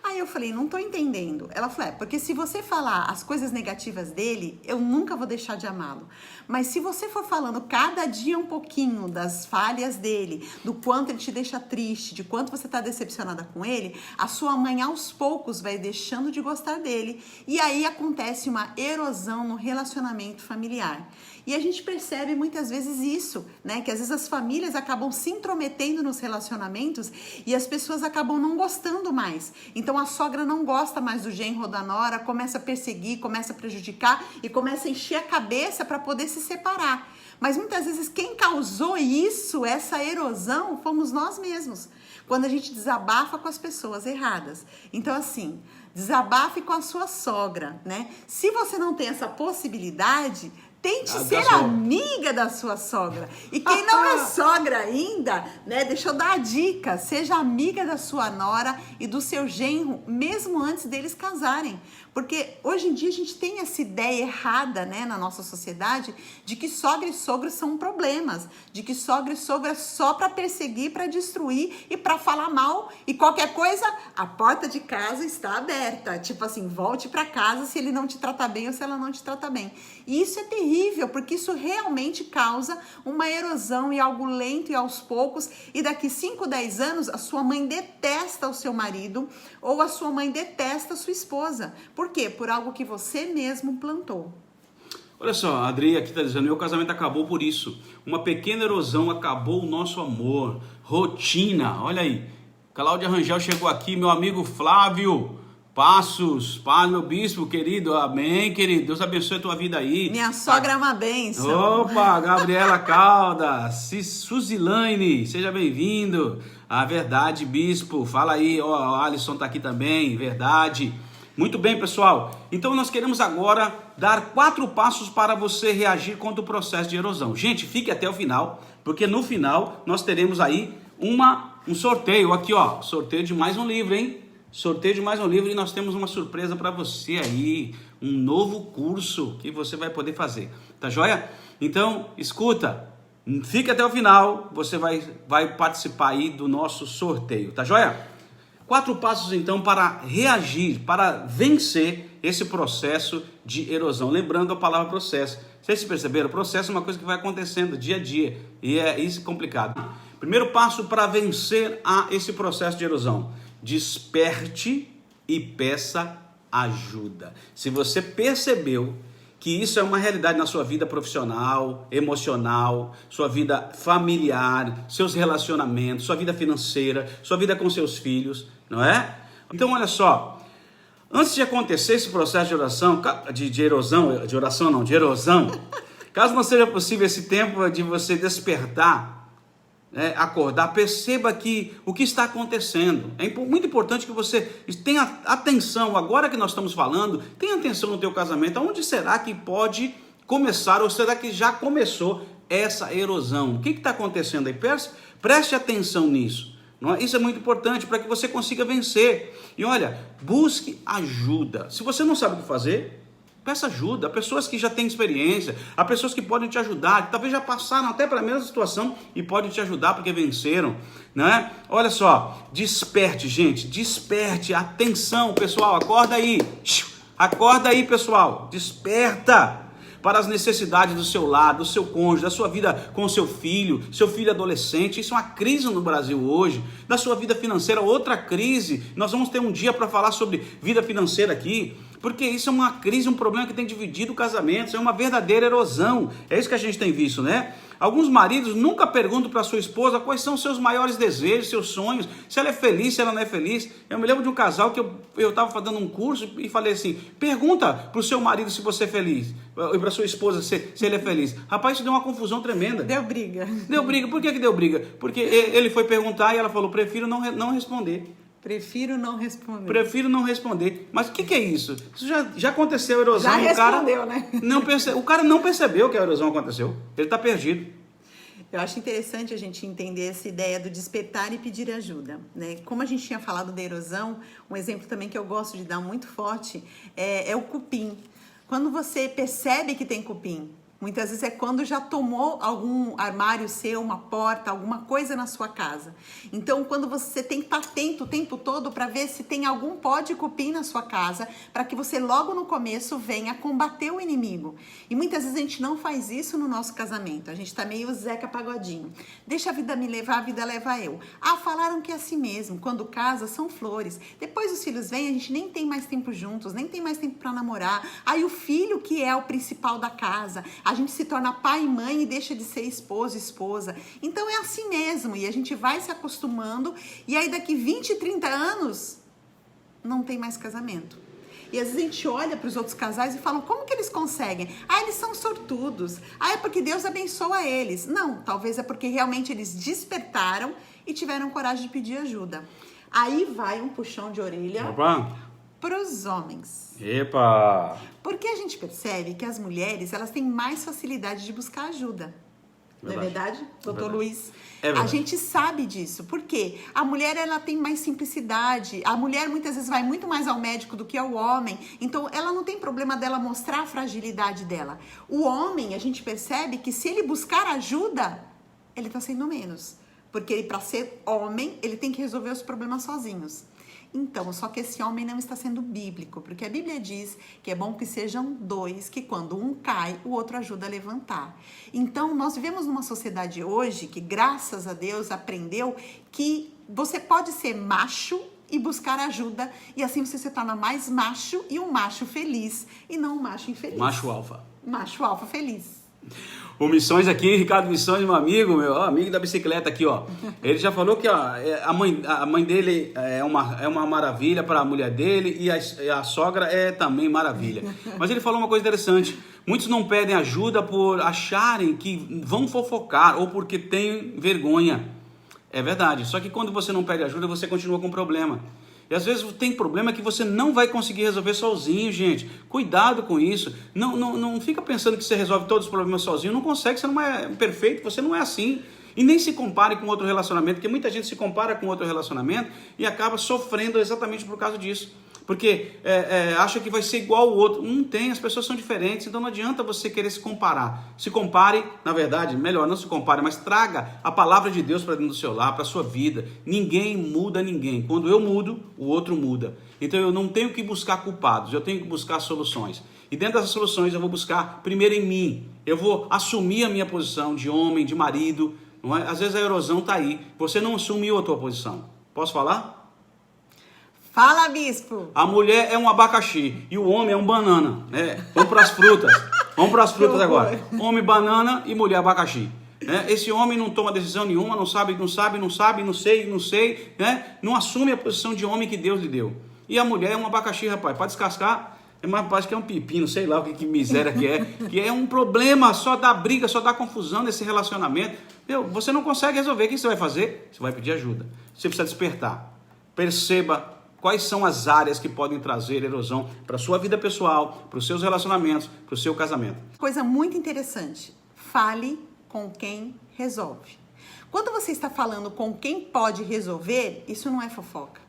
Aí eu falei, não tô entendendo. Ela falou, porque se você falar as coisas negativas dele, eu nunca vou deixar de amá-lo. Mas se você for falando cada dia um pouquinho das falhas dele, do quanto ele te deixa triste, de quanto você tá decepcionada com ele, a sua mãe aos poucos vai deixando de gostar dele. E aí acontece uma erosão no relacionamento familiar. E a gente percebe muitas vezes isso, né? Que às vezes as famílias acabam se intrometendo nos relacionamentos e as pessoas acabam não gostando mais. Então a sogra não gosta mais do genro ou da nora, começa a perseguir, começa a prejudicar e começa a encher a cabeça para poder se separar. Mas muitas vezes quem causou isso, essa erosão, fomos nós mesmos. Quando a gente desabafa com as pessoas erradas. Então assim, desabafe com a sua sogra, né? Se você não tem essa possibilidade, tente ser amiga da sua sogra. E quem não é sogra ainda, né? Deixa eu dar a dica. Seja amiga da sua nora e do seu genro, mesmo antes deles casarem. Porque hoje em dia a gente tem essa ideia errada, né, na nossa sociedade, de que sogra e sogro são problemas. De que sogra e sogro é só para perseguir, para destruir e para falar mal. E qualquer coisa, a porta de casa está aberta. Tipo assim, volte para casa se ele não te trata bem ou se ela não te trata bem. E isso é terrível, porque isso realmente causa uma erosão e algo lento e aos poucos. E daqui 5, 10 anos, a sua mãe detesta o seu marido ou a sua mãe detesta a sua esposa. Por quê? Por algo que você mesmo plantou. Olha só, a Adri aqui está dizendo, meu casamento acabou por isso. Uma pequena erosão acabou o nosso amor. Rotina, olha aí. Cláudia Rangel chegou aqui, meu amigo Flávio Passos, paz, meu bispo querido, amém, querido, Deus abençoe a tua vida aí. Minha sogra é uma bênção. Opa, Gabriela Caldas, Suzilane, seja bem-vindo. A verdade, bispo, fala aí, ó, Alisson tá aqui também, verdade. Muito bem, pessoal, então nós queremos agora dar 4 passos para você reagir contra o processo de erosão. Gente, fique até o final, porque no final nós teremos aí um sorteio, aqui ó, sorteio de mais um livro, hein? Sorteio de mais um livro e nós temos uma surpresa para você aí, um novo curso que você vai poder fazer, tá joia? Então, escuta, fique até o final, você vai participar aí do nosso sorteio, tá joia? 4 passos então para reagir, para vencer esse processo de erosão. Lembrando a palavra processo. Vocês se perceberam? O processo é uma coisa que vai acontecendo dia a dia e é isso complicado. Primeiro passo para vencer esse processo de erosão. Desperte e peça ajuda. Se você percebeu que isso é uma realidade na sua vida profissional, emocional, sua vida familiar, seus relacionamentos, sua vida financeira, sua vida com seus filhos, não é? Então olha só, antes de acontecer esse processo de oração, de erosão, caso não seja possível esse tempo de você despertar, acordar, perceba que o que está acontecendo. É muito importante que você tenha atenção, agora que nós estamos falando, tenha atenção no teu casamento, aonde será que pode começar, ou será que já começou essa erosão? O que está acontecendo aí? Preste atenção nisso. Não é? Isso é muito importante para que você consiga vencer. E olha, busque ajuda. Se você não sabe o que fazer, peça ajuda. Há pessoas que já têm experiência, há pessoas que podem te ajudar, que talvez já passaram até para a mesma situação e podem te ajudar porque venceram, né? Olha só, desperte, gente, desperte, atenção, pessoal, acorda aí, pessoal, desperta para as necessidades do seu lado, do seu cônjuge, da sua vida com o seu filho adolescente. Isso é uma crise no Brasil hoje. Da sua vida financeira, outra crise. Nós vamos ter um dia para falar sobre vida financeira aqui. Porque isso é uma crise, um problema que tem dividido o casamento, isso é uma verdadeira erosão. É isso que a gente tem visto, né? Alguns maridos nunca perguntam para sua esposa quais são os seus maiores desejos, seus sonhos, se ela é feliz, se ela não é feliz. Eu me lembro de um casal que eu estava fazendo um curso e falei assim, pergunta para o seu marido se você é feliz, e para sua esposa se ele é feliz. Rapaz, isso deu uma confusão tremenda. Deu briga. Deu briga. Por que deu briga? Porque ele foi perguntar e ela falou, prefiro não responder. Prefiro não responder. Prefiro não responder. Mas o que é isso? Isso já aconteceu, a erosão. Já respondeu, cara, né? O cara não percebeu que a erosão aconteceu. Ele está perdido. Eu acho interessante a gente entender essa ideia do despertar e pedir ajuda, né? Como a gente tinha falado da erosão, um exemplo também que eu gosto de dar muito forte é o cupim. Quando você percebe que tem cupim, muitas vezes é quando já tomou algum armário seu, uma porta, alguma coisa na sua casa. Então, quando você tem que estar atento o tempo todo para ver se tem algum pó de cupim na sua casa, para que você logo no começo venha combater o inimigo. E muitas vezes a gente não faz isso no nosso casamento. A gente está meio Zeca Pagodinho. Deixa a vida me levar, a vida leva eu. Ah, falaram que é assim mesmo. Quando casa, são flores. Depois os filhos vêm, a gente nem tem mais tempo juntos, nem tem mais tempo para namorar. Aí o filho que é o principal da casa, a gente se torna pai e mãe e deixa de ser esposo e esposa. Então é assim mesmo, e a gente vai se acostumando, e aí daqui 20, 30 anos, não tem mais casamento. E às vezes a gente olha para os outros casais e fala, como que eles conseguem? Ah, eles são sortudos. Ah, é porque Deus abençoa eles. Não, talvez é porque realmente eles despertaram e tiveram coragem de pedir ajuda. Aí vai um puxão de orelha para os homens. Epa! Porque a gente percebe que as mulheres, elas têm mais facilidade de buscar ajuda. Não é verdade, doutor Luiz? É verdade. A gente sabe disso. Por quê? A mulher, ela tem mais simplicidade. A mulher, muitas vezes, vai muito mais ao médico do que ao homem. Então, ela não tem problema dela mostrar a fragilidade dela. O homem, a gente percebe que se ele buscar ajuda, ele está sendo menos. Porque para ser homem, ele tem que resolver os problemas sozinhos. Então, só que esse homem não está sendo bíblico, porque a Bíblia diz que é bom que sejam dois, que quando um cai, o outro ajuda a levantar. Então, nós vivemos numa sociedade hoje que, graças a Deus, aprendeu que você pode ser macho e buscar ajuda, e assim você se torna mais macho e um macho feliz, e não um macho infeliz. Macho alfa. Macho alfa feliz. O Missões aqui, Ricardo Missões, meu amigo da bicicleta aqui, ó. Ele já falou que ó, a mãe dele é uma maravilha para a mulher dele e a sogra é também maravilha. Mas ele falou uma coisa interessante. Muitos não pedem ajuda por acharem que vão fofocar ou porque têm vergonha. É verdade. Só que quando você não pede ajuda, você continua com problema. E às vezes tem problema que você não vai conseguir resolver sozinho, gente. Cuidado com isso. Não fica pensando que você resolve todos os problemas sozinho. Não consegue, você não é perfeito, você não é assim. E nem se compare com outro relacionamento, porque muita gente se compara com outro relacionamento e acaba sofrendo exatamente por causa disso. Porque acha que vai ser igual ao outro. Não tem, as pessoas são diferentes, então não adianta você querer se comparar. Se compare, na verdade, melhor não se compare, mas traga a palavra de Deus para dentro do seu lar, para a sua vida. Ninguém muda ninguém. Quando eu mudo, o outro muda. Então eu não tenho que buscar culpados, eu tenho que buscar soluções. E dentro dessas soluções eu vou buscar primeiro em mim. Eu vou assumir a minha posição de homem, de marido. Não é? Às vezes a erosão está aí. Você não assumiu a tua posição. Posso falar? Fala, bispo! A mulher é um abacaxi e o homem é um banana. Vamos para as frutas. Vamos para as frutas agora. Homem banana e mulher abacaxi. Esse homem não toma decisão nenhuma, não sei, não assume a posição de homem que Deus lhe deu. E a mulher é um abacaxi, rapaz. Pode descascar, mas parece que é um pepino, sei lá que miséria que é. Que é um problema, só dá briga, só dá confusão nesse relacionamento. Você não consegue resolver. O que você vai fazer? Você vai pedir ajuda. Você precisa despertar. Perceba quais são as áreas que podem trazer erosão para a sua vida pessoal, para os seus relacionamentos, para o seu casamento. Coisa muito interessante. Fale com quem resolve. Quando você está falando com quem pode resolver, isso não é fofoca.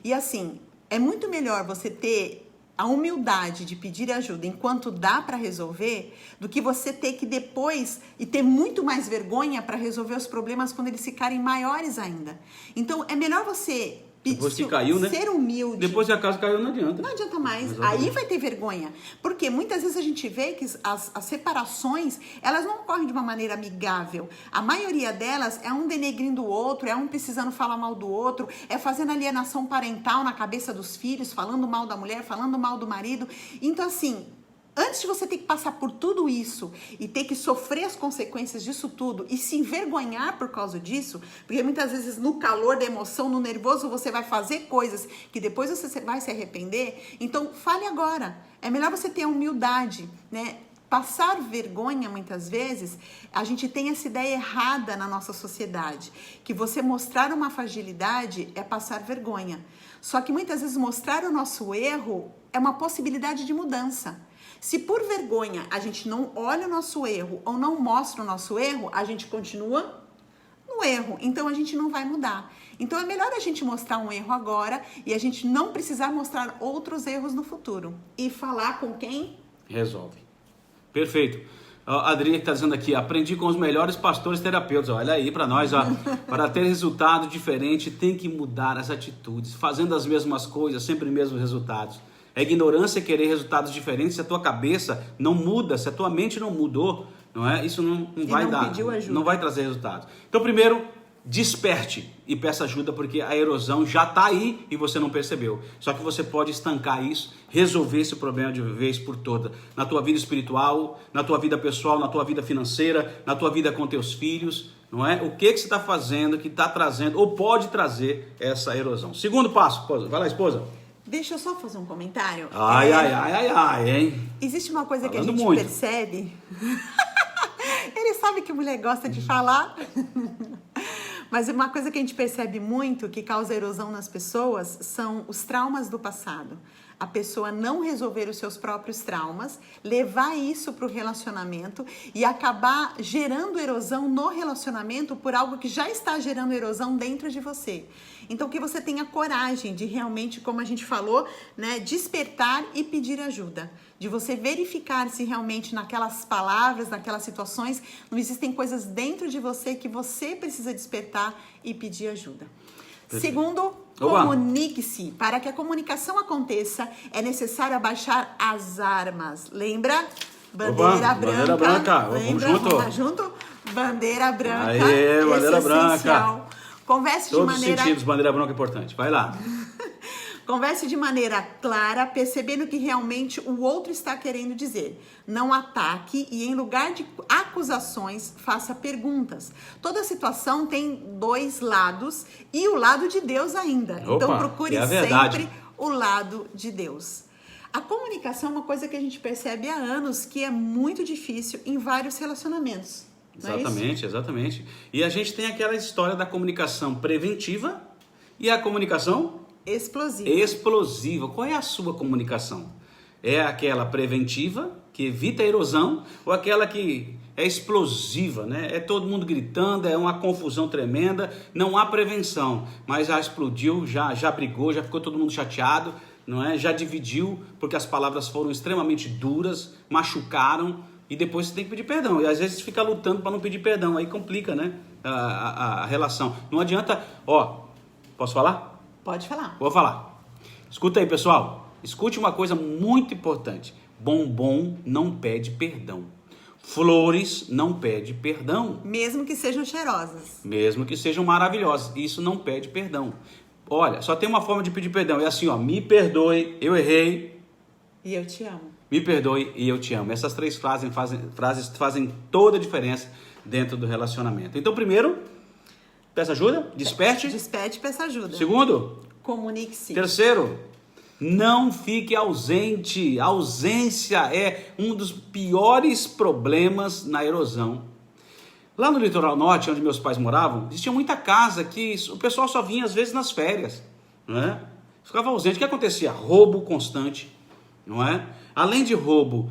E assim, é muito melhor você ter a humildade de pedir ajuda enquanto dá para resolver, do que você ter que depois e ter muito mais vergonha para resolver os problemas quando eles ficarem maiores ainda. Então, é melhor você Depois que caiu, né? Ser humilde. Depois que a casa caiu, não adianta. Não adianta mais. Exatamente. Aí vai ter vergonha. Porque muitas vezes a gente vê que as separações, elas não ocorrem de uma maneira amigável. A maioria delas é um denegrindo o outro, é um precisando falar mal do outro, é fazendo alienação parental na cabeça dos filhos, falando mal da mulher, falando mal do marido. Então, assim, antes de você ter que passar por tudo isso e ter que sofrer as consequências disso tudo e se envergonhar por causa disso, porque muitas vezes no calor da emoção, no nervoso, você vai fazer coisas que depois você vai se arrepender. Então, fale agora. É melhor você ter a humildade, né? Passar vergonha, muitas vezes, a gente tem essa ideia errada na nossa sociedade, que você mostrar uma fragilidade é passar vergonha. Só que muitas vezes mostrar o nosso erro é uma possibilidade de mudança. Se por vergonha a gente não olha o nosso erro ou não mostra o nosso erro, a gente continua no erro. Então a gente não vai mudar. Então é melhor a gente mostrar um erro agora e a gente não precisar mostrar outros erros no futuro. E falar com quem? Resolve. Perfeito. A Adriana que está dizendo aqui, aprendi com os melhores pastores terapeutas. Olha aí para nós, ó. Para ter resultado diferente, tem que mudar as atitudes. Fazendo as mesmas coisas, sempre os mesmos resultados. É ignorância querer resultados diferentes se a tua cabeça não muda, se a tua mente não mudou, não é? Isso não vai dar, não vai trazer resultados. Então, primeiro, desperte e peça ajuda, porque a erosão já está aí e você não percebeu. Só que você pode estancar isso, resolver esse problema de vez por toda. Na tua vida espiritual, na tua vida pessoal, na tua vida financeira, na tua vida com teus filhos, não é? O que você está fazendo que está trazendo ou pode trazer essa erosão? Segundo passo, esposa. Vai lá, esposa. Deixa eu só fazer um comentário. Ai, hein? Existe uma coisa Falando que a gente muito. percebe. Ele sabe que mulher gosta de falar. Mas uma coisa que a gente percebe muito que causa erosão nas pessoas são os traumas do passado. A pessoa não resolver os seus próprios traumas, levar isso para o relacionamento e acabar gerando erosão no relacionamento por algo que já está gerando erosão dentro de você. Então, que você tenha coragem de realmente, como a gente falou, né, despertar e pedir ajuda. De você verificar se realmente naquelas palavras, naquelas situações, não existem coisas dentro de você que você precisa despertar e pedir ajuda. Segundo, comunique-se. Para que a comunicação aconteça, é necessário abaixar as armas. Lembra? Bandeira branca. Bandeira branca. Lembra? Vamos junto. Vamos lá junto? Bandeira branca. Aê, bandeira branca. Converse de Todos maneira... os sentidos, bandeira branca é importante. Vai lá. Converse de maneira clara, percebendo o que realmente o outro está querendo dizer. Não ataque e, em lugar de acusações, faça perguntas. Toda situação tem dois lados e o lado de Deus ainda. Então, procure sempre o lado de Deus. A comunicação é uma coisa que a gente percebe há anos que é muito difícil em vários relacionamentos. Exatamente, exatamente. E a gente tem aquela história da comunicação preventiva e a comunicação... explosiva. Qual é a sua comunicação? É aquela preventiva, que evita a erosão, ou aquela que é explosiva, né? É todo mundo gritando, é uma confusão tremenda, não há prevenção, mas já explodiu, já brigou, já ficou todo mundo chateado, não é? Já dividiu, porque as palavras foram extremamente duras, machucaram, e depois você tem que pedir perdão. E às vezes fica lutando para não pedir perdão, aí complica, né? A relação. Não adianta, posso falar? Pode falar. Vou falar. Escuta aí, pessoal. Escute uma coisa muito importante. Bombom não pede perdão. Flores não pede perdão. Mesmo que sejam cheirosas. Mesmo que sejam maravilhosas. Isso não pede perdão. Olha, só tem uma forma de pedir perdão. É assim, me perdoe, eu errei. E eu te amo. Me perdoe e eu te amo. Essas três frases fazem toda a diferença dentro do relacionamento. Então, primeiro... peça ajuda, desperte. Desperte e peça ajuda. Segundo, comunique-se. Terceiro, não fique ausente. A ausência é um dos piores problemas na erosão. Lá no litoral norte, onde meus pais moravam, existia muita casa que o pessoal só vinha às vezes nas férias, não é? Ficava ausente. O que acontecia? Roubo constante, não é? Além de roubo,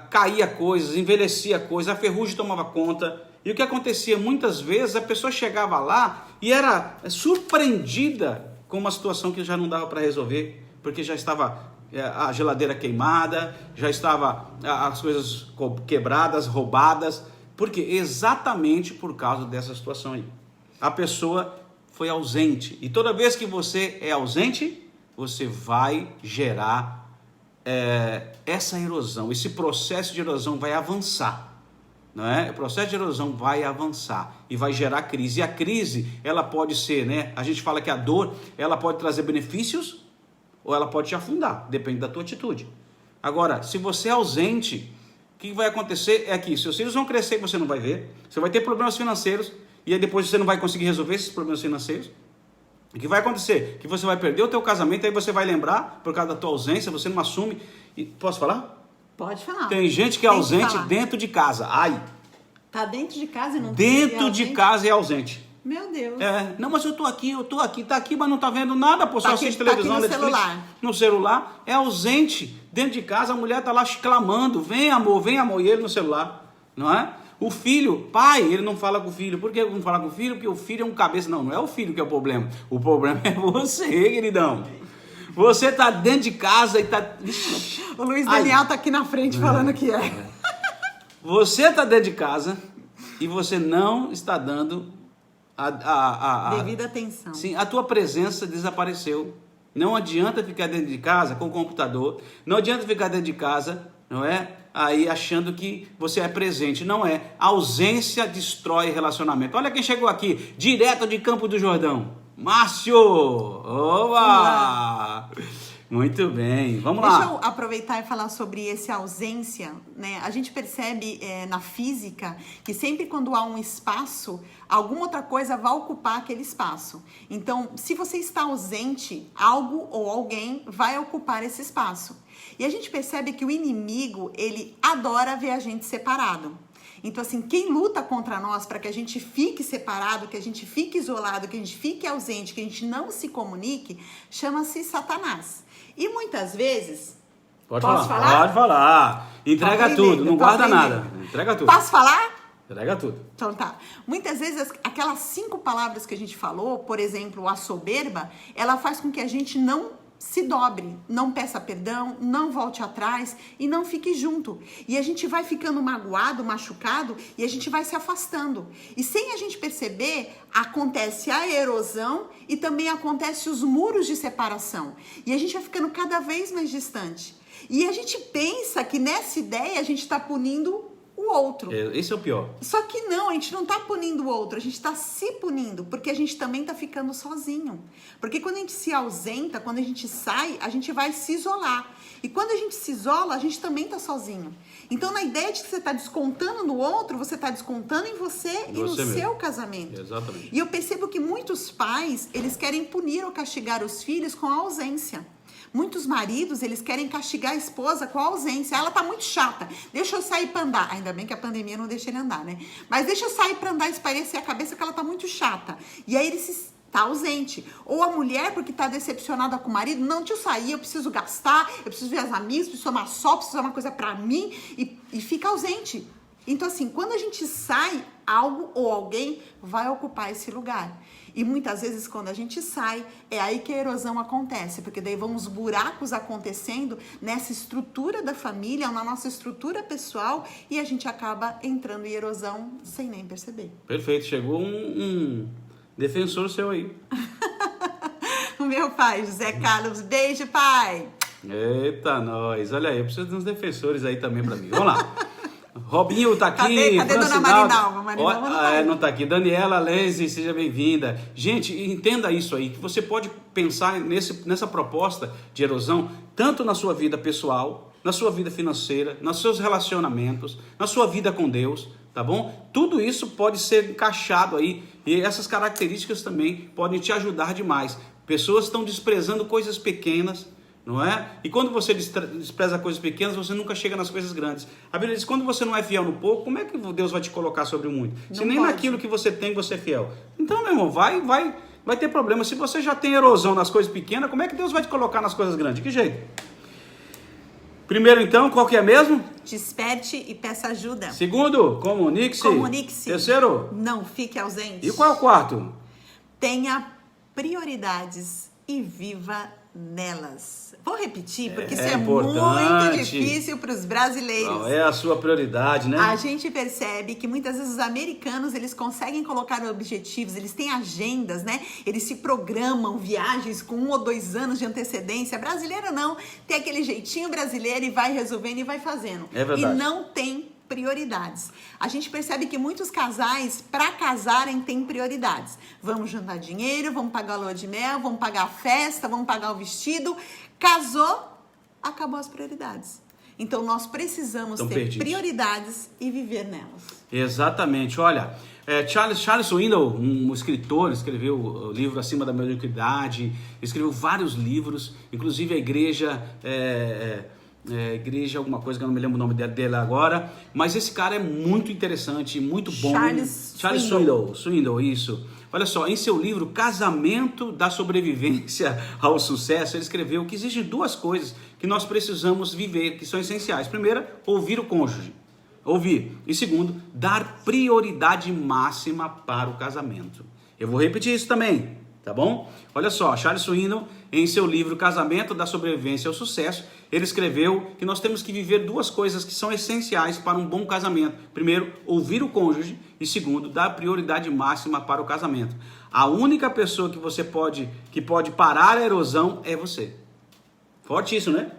caía coisas, envelhecia coisas, a ferrugem tomava conta. E o que acontecia muitas vezes, a pessoa chegava lá e era surpreendida com uma situação que já não dava para resolver, porque já estava a geladeira queimada, já estava as coisas quebradas, roubadas, porque exatamente por causa dessa situação aí. A pessoa foi ausente. E toda vez que você é ausente, você vai gerar essa erosão. Esse processo de erosão vai avançar. Não é? O processo de erosão vai avançar e vai gerar crise. E a crise, ela pode ser, né? A gente fala que a dor, ela pode trazer benefícios ou ela pode te afundar, depende da tua atitude. Agora, se você é ausente, o que vai acontecer é que seus filhos vão crescer e você não vai ver, você vai ter problemas financeiros e aí depois você não vai conseguir resolver esses problemas financeiros. O que vai acontecer? Que você vai perder o teu casamento, aí você vai lembrar, por causa da tua ausência, você não assume. E, posso falar? Pode falar. Tem gente que é ausente dentro de casa. Ai. Tá dentro de casa e não Dentro de casa é ausente. Meu Deus. Não, mas eu tô aqui, tá aqui, mas não tá vendo nada, pô, só assiste televisão, no Netflix, celular. No celular, é ausente. Dentro de casa, a mulher tá lá clamando, vem amor, e ele no celular, não é? O filho, pai, ele não fala com o filho. Por que não fala com o filho? Porque o filho é um cabeça. Não, não é o filho que é o problema. O problema é você, queridão. Você tá dentro de casa e tá... O Luiz Daniel tá aqui na frente falando que é. Você tá dentro de casa e você não está dando devida atenção. Sim, a tua presença desapareceu. Não adianta ficar dentro de casa com o computador. Não adianta ficar dentro de casa, não é? Aí achando que você é presente. Não é. A ausência destrói relacionamento. Olha quem chegou aqui, direto de Campo do Jordão. Márcio! Oba! Muito bem, vamos lá. Deixa eu aproveitar e falar sobre essa ausência, né? A gente percebe na física que sempre quando há um espaço, alguma outra coisa vai ocupar aquele espaço. Então, se você está ausente, algo ou alguém vai ocupar esse espaço. E a gente percebe que o inimigo, ele adora ver a gente separado. Então, assim, quem luta contra nós para que a gente fique separado, que a gente fique isolado, que a gente fique ausente, que a gente não se comunique, chama-se Satanás. E muitas vezes... Posso falar? Pode falar. Entrega tudo, não guarda nada. Entrega tudo. Posso falar? Entrega tudo. Então tá. Muitas vezes aquelas 5 palavras que a gente falou, por exemplo, a soberba, ela faz com que a gente não se dobre, não peça perdão, não volte atrás e não fique junto. E a gente vai ficando magoado, machucado e a gente vai se afastando. E sem a gente perceber, acontece a erosão e também acontece os muros de separação. E a gente vai ficando cada vez mais distante. E a gente pensa que nessa ideia a gente está punindo o outro. Esse é o pior. Só que não, a gente não tá punindo o outro, a gente tá se punindo, porque a gente também tá ficando sozinho. Porque quando a gente se ausenta, quando a gente sai, a gente vai se isolar. E quando a gente se isola, a gente também tá sozinho. Então, na ideia de que você tá descontando no outro, você tá descontando em você e no seu casamento. Exatamente. E eu percebo que muitos pais, eles querem punir ou castigar os filhos com a ausência. Muitos maridos, eles querem castigar a esposa com a ausência. Ela tá muito chata. Deixa eu sair pra andar. Ainda bem que a pandemia não deixa ele andar, né? Mas deixa eu sair pra andar e espairecer a cabeça que ela tá muito chata. E aí ele tá ausente. Ou a mulher, porque tá decepcionada com o marido. Não, deixa eu sair, eu preciso gastar, eu preciso ver as amigas, preciso tomar sol, preciso fazer uma coisa pra mim. E fica ausente. Então, assim, quando a gente sai, algo ou alguém vai ocupar esse lugar. E muitas vezes, quando a gente sai, é aí que a erosão acontece, porque daí vão os buracos acontecendo nessa estrutura da família, na nossa estrutura pessoal, e a gente acaba entrando em erosão sem nem perceber. Perfeito, chegou um defensor seu aí. O meu pai, José Carlos, beijo, pai! Eita, nós, olha aí, eu preciso de uns defensores aí também pra mim. Vamos lá. Robinho tá aqui. Cadê Dona Marinalva? Marinalva não tá aí. Não tá aqui. Daniela Lenzi, seja bem-vinda. Gente, entenda isso aí, que você pode pensar nessa proposta de erosão, tanto na sua vida pessoal, na sua vida financeira, nos seus relacionamentos, na sua vida com Deus, tá bom? Tudo isso pode ser encaixado aí, e essas características também podem te ajudar demais. Pessoas estão desprezando coisas pequenas, não é? E quando você despreza coisas pequenas, você nunca chega nas coisas grandes. A Bíblia diz, quando você não é fiel no pouco, como é que Deus vai te colocar sobre o muito? Se nem naquilo que você tem, você é fiel. Então, meu irmão, vai ter problema. Se você já tem erosão nas coisas pequenas, como é que Deus vai te colocar nas coisas grandes? De que jeito? Primeiro, então, qual que é mesmo? Desperte e peça ajuda. Segundo, comunique-se. Comunique-se. Terceiro, não fique ausente. E qual é o quarto? Tenha prioridades e viva nelas. Vou repetir, porque isso É é importante. muito difícil para os brasileiros. Qual é a sua prioridade, né? A gente percebe que muitas vezes os americanos, eles conseguem colocar objetivos, eles têm agendas, né? Eles se programam viagens com 1 ou 2 anos de antecedência. Brasileiro não, tem aquele jeitinho brasileiro e vai resolvendo e vai fazendo. É verdade. E não tem prioridades. A gente percebe que muitos casais, para casarem, têm prioridades. Vamos juntar dinheiro, vamos pagar a lua de mel, vamos pagar a festa, vamos pagar o vestido. Casou, acabou as prioridades. Então, nós precisamos ter prioridades e viver nelas. Exatamente. Olha, Charles Swindoll, um escritor, escreveu o livro Acima da Mediocridade, escreveu vários livros, inclusive a igreja... igreja, alguma coisa que eu não me lembro o nome dele agora, mas esse cara é muito interessante, muito bom. Charles Swindoll, isso. Olha só, em seu livro Casamento da Sobrevivência ao Sucesso, ele escreveu que existem 2 coisas que nós precisamos viver, que são essenciais. Primeira, ouvir o cônjuge. Ouvir. E segundo, dar prioridade máxima para o casamento. Eu vou repetir isso também, tá bom? Olha só, Charles Swindoll, em seu livro Casamento da Sobrevivência ao Sucesso, ele escreveu que nós temos que viver 2 coisas que são essenciais para um bom casamento. Primeiro, ouvir o cônjuge e segundo, dar prioridade máxima para o casamento. A única pessoa que pode parar a erosão é você. Forte isso, né?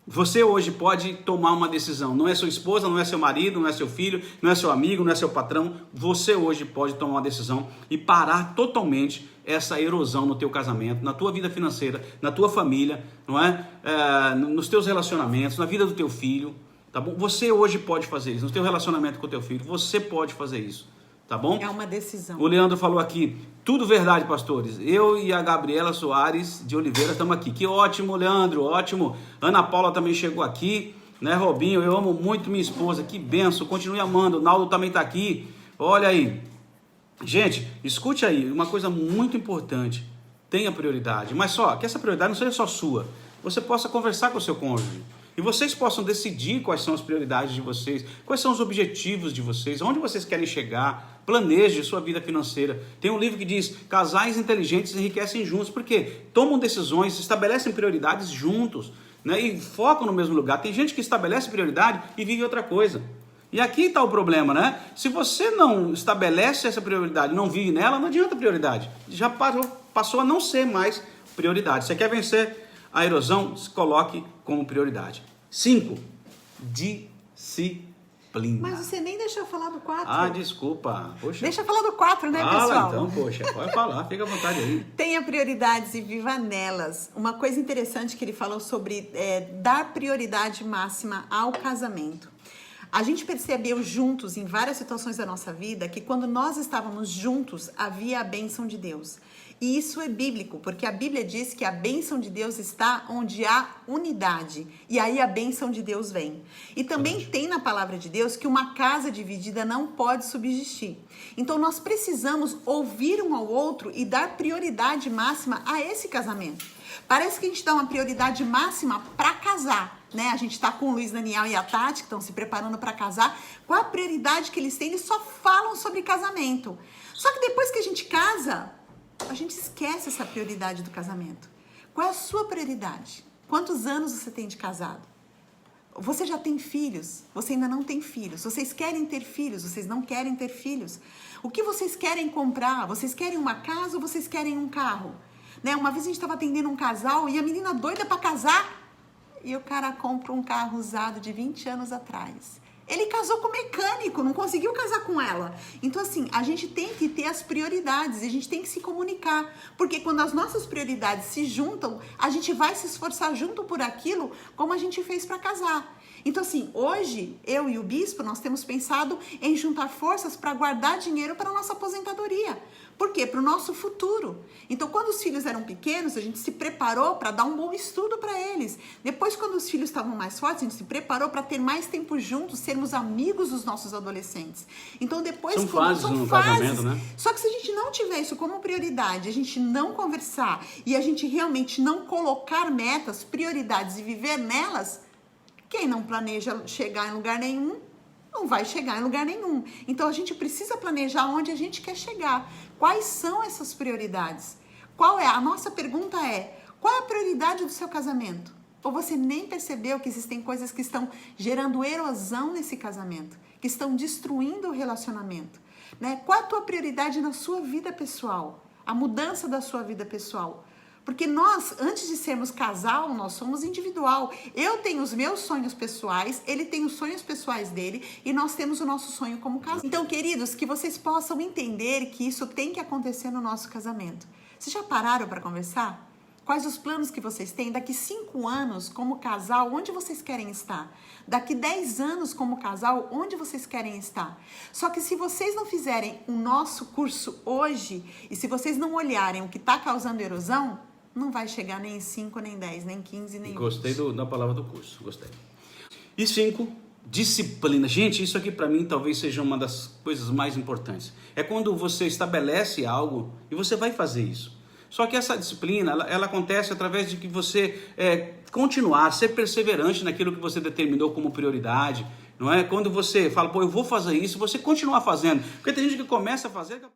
Você hoje pode tomar uma decisão. Não é sua esposa, não é seu marido, não é seu filho, não é seu amigo, não é seu patrão. Você hoje pode tomar uma decisão e parar totalmente essa erosão no teu casamento, na tua vida financeira, na tua família, não é? Nos teus relacionamentos, na vida do teu filho, tá bom? Você hoje pode fazer isso, no teu relacionamento com o teu filho, você pode fazer isso, tá bom? É uma decisão. O Leandro falou aqui, tudo verdade, pastores. Eu e a Gabriela Soares de Oliveira estamos aqui. Que ótimo, Leandro, ótimo. Ana Paula também chegou aqui, né, Robinho? Eu amo muito minha esposa, que benção, continue amando. O Naldo também está aqui, olha aí. Gente, escute aí, uma coisa muito importante, tenha prioridade, mas só que essa prioridade não seja só sua, você possa conversar com o seu cônjuge e vocês possam decidir quais são as prioridades de vocês, quais são os objetivos de vocês, onde vocês querem chegar, planeje sua vida financeira. Tem um livro que diz, casais inteligentes enriquecem juntos, porque tomam decisões, estabelecem prioridades juntos, né, e focam no mesmo lugar. Tem gente que estabelece prioridade e vive outra coisa. E aqui está o problema, né? Se você não estabelece essa prioridade, não vive nela, não adianta prioridade. Já passou a não ser mais prioridade. Você quer vencer a erosão? Se coloque como prioridade. 5. Disciplina. Mas você nem deixou eu falar do 4. Ah, desculpa. Poxa. Deixa eu falar do 4, né, pessoal? Fala então, poxa. Pode falar, fica à vontade aí. Tenha prioridades e viva nelas. Uma coisa interessante que ele falou sobre dar prioridade máxima ao casamento. A gente percebeu juntos, em várias situações da nossa vida, que quando nós estávamos juntos, havia a bênção de Deus. E isso é bíblico, porque a Bíblia diz que a bênção de Deus está onde há unidade. E aí a bênção de Deus vem. E também tem na palavra de Deus que uma casa dividida não pode subsistir. Então nós precisamos ouvir um ao outro e dar prioridade máxima a esse casamento. Parece que a gente dá uma prioridade máxima para casar, né? A gente está com o Luiz Daniel e a Tati, que estão se preparando para casar. Qual a prioridade que eles têm? Eles só falam sobre casamento. Só que depois que a gente casa, a gente esquece essa prioridade do casamento. Qual é a sua prioridade? Quantos anos você tem de casado? Você já tem filhos? Você ainda não tem filhos? Vocês querem ter filhos? Vocês não querem ter filhos? O que vocês querem comprar? Vocês querem uma casa ou vocês querem um carro? Né? Uma vez a gente estava atendendo um casal e a menina doida para casar e o cara compra um carro usado de 20 anos atrás. Ele casou com o mecânico, não conseguiu casar com ela. Então, assim, a gente tem que ter as prioridades e a gente tem que se comunicar. Porque quando as nossas prioridades se juntam, a gente vai se esforçar junto por aquilo como a gente fez para casar. Então, assim, hoje, eu e o bispo, nós temos pensado em juntar forças para guardar dinheiro para a nossa aposentadoria. Por quê? Para o nosso futuro. Então, quando os filhos eram pequenos, a gente se preparou para dar um bom estudo para eles. Depois, quando os filhos estavam mais fortes, a gente se preparou para ter mais tempo juntos, sermos amigos dos nossos adolescentes. Então, depois... São fases no casamento, né? Só que se a gente não tiver isso como prioridade, a gente não conversar e a gente realmente não colocar metas, prioridades e viver nelas, quem não planeja chegar em lugar nenhum, não vai chegar em lugar nenhum. Então, a gente precisa planejar onde a gente quer chegar. Quais são essas prioridades? A nossa pergunta é, Qual é a prioridade do seu casamento? Ou você nem percebeu que existem coisas que estão gerando erosão nesse casamento, que estão destruindo o relacionamento, né? Qual a tua prioridade na sua vida pessoal? A mudança da sua vida pessoal. Porque nós, antes de sermos casal, nós somos individual. Eu tenho os meus sonhos pessoais, ele tem os sonhos pessoais dele e nós temos o nosso sonho como casal. Então, queridos, que vocês possam entender que isso tem que acontecer no nosso casamento. Vocês já pararam para conversar? Quais os planos que vocês têm? Daqui 5 anos, como casal, onde vocês querem estar? Daqui 10 anos, como casal, onde vocês querem estar? Só que se vocês não fizerem o nosso curso hoje, e se vocês não olharem o que está causando erosão, não vai chegar nem em 5, nem 10, nem 15, nem 20. Gostei da palavra do curso, gostei. E 5, disciplina. Gente, isso aqui para mim talvez seja uma das coisas mais importantes. É quando você estabelece algo e você vai fazer isso. Só que essa disciplina, ela acontece através de que você continuar, ser perseverante naquilo que você determinou como prioridade, não é? Quando você fala, pô, eu vou fazer isso, você continuar fazendo. Porque tem gente que começa a fazer...